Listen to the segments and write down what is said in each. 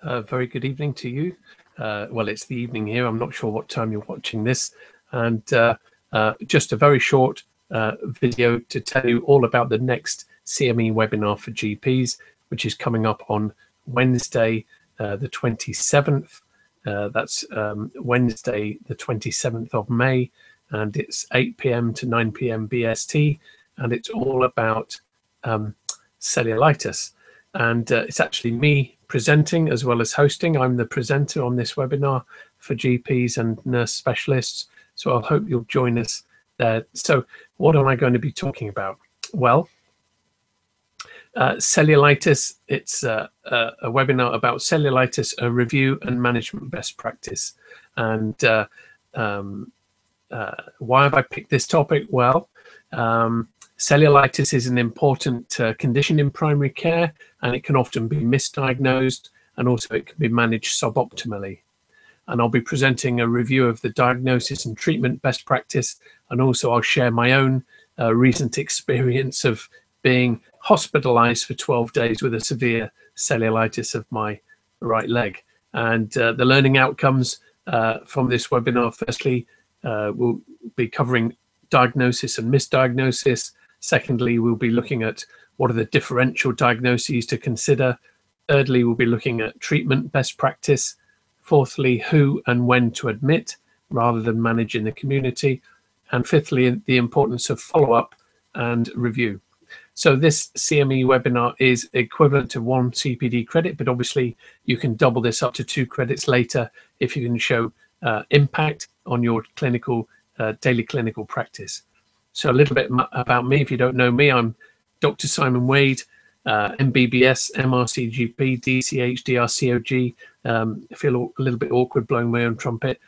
Very good evening to you. Well, it's the evening here. I'm not sure what time you're watching this. And just a very short video to tell you all about the next CME webinar for GPs, which is coming up on Wednesday, the 27th. That's Wednesday, the 27th of May, and it's 8 p.m. to 9 p.m. BST, and it's all about cellulitis. And it's actually me presenting as well as hosting. I'm the presenter on this webinar for GPs and nurse specialists, so I hope you'll join us there. So what am I going to be talking about? Well, cellulitis, it's a webinar about cellulitis, a review and management best practice. And why have I picked this topic? Well, cellulitis is an important condition in primary care, and it can often be misdiagnosed, and also it can be managed suboptimally. And I'll be presenting a review of the diagnosis and treatment best practice, and also I'll share my own recent experience of being hospitalised for 12 days with a severe cellulitis of my right leg. And the learning outcomes from this webinar, firstly, we'll be covering diagnosis and misdiagnosis. Secondly, we'll be looking at what are the differential diagnoses to consider. Thirdly, we'll be looking at treatment best practice. Fourthly, who and when to admit rather than manage in the community. And fifthly, the importance of follow-up and review. So this CME webinar is equivalent to 1 CPD credit, but obviously you can double this up to 2 credits later if you can show impact on your clinical daily clinical practice. So a little bit about me. If you don't know me, I'm Dr. Simon Wade, MBBS, MRCGP, DCH, DRCOG. I feel a little bit awkward blowing my own trumpet.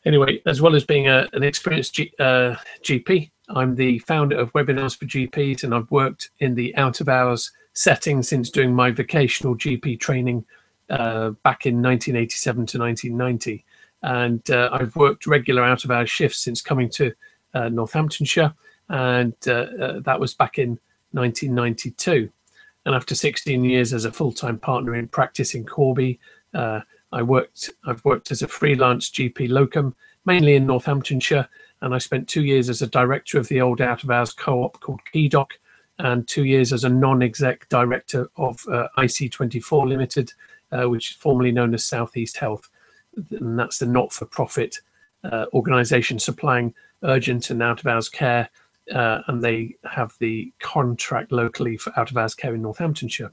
Anyway, as well as being an experienced GP, I'm the founder of Webinars for GPs, and I've worked in the out-of-hours setting since doing my vocational GP training back in 1987 to 1990. And I've worked regular out-of-hours shifts since coming to Northamptonshire, and that was back in 1992. And after 16 years as a full-time partner in practice in Corby, I've worked as a freelance GP locum, mainly in Northamptonshire, and I spent 2 years as a director of the old out-of-hours co-op called Keydoc, and 2 years as a non-exec director of IC24 Ltd, which is formerly known as South East Health, and that's the not-for-profit organisation supplying urgent and out-of-hours care, and they have the contract locally for out-of-hours care in Northamptonshire.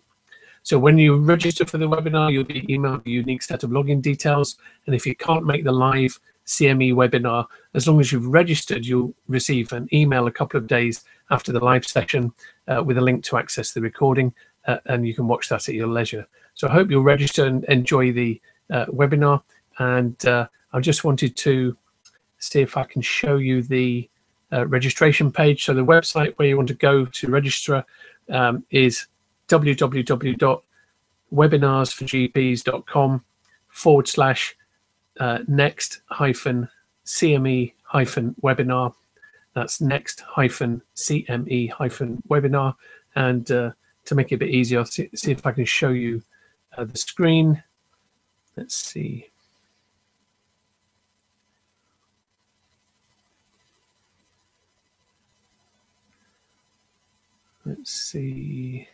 So when you register for the webinar, you'll be emailed a unique set of login details, and if you can't make the live CME webinar, as long as you've registered, you'll receive an email a couple of days after the live session with a link to access the recording, and you can watch that at your leisure. So I hope you'll register and enjoy the webinar, and I just wanted to see if I can show you the registration page. So the website where you want to go to register is www.webinars4GPs.com/next-CME-webinar. That's next-CME-webinar. And to make it a bit easier, I'll see if I can show you the screen. Let's see. Let's see.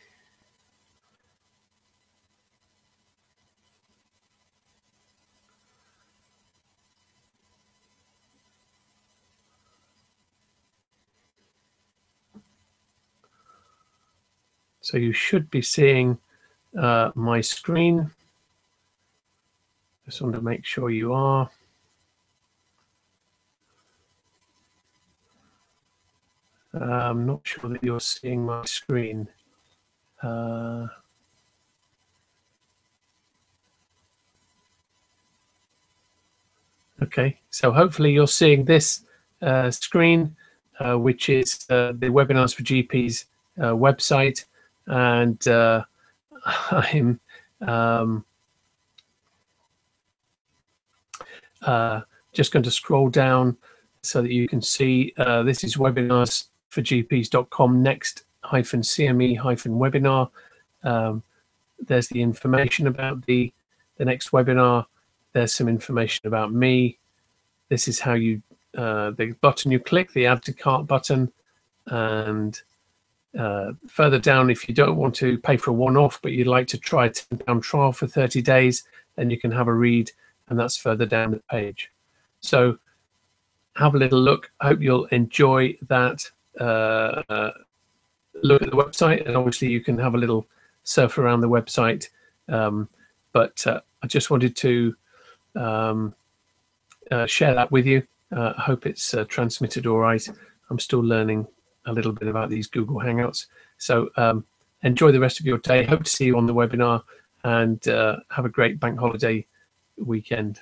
So you should be seeing my screen. Just want to make sure you are. I'm not sure that you're seeing my screen. Okay, so hopefully you're seeing this screen, which is the Webinars for GPs website, and I'm just going to scroll down so that you can see this is webinarsforgps.com next-CME-webinar. There's the information about the the next webinar, there's some information about me. This is how you, the button you click, the add to cart button, and further down, if you don't want to pay for a one-off, but you'd like to try a £10 trial for 30 days, then you can have a read, and that's further down the page. So have a little look. I hope you'll enjoy that. Look at the website, and obviously you can have a little surf around the website. But I just wanted to share that with you. I hope it's transmitted all right. I'm still learning a little bit about these Google Hangouts. So enjoy the rest of your day. Hope to see you on the webinar, and have a great bank holiday weekend.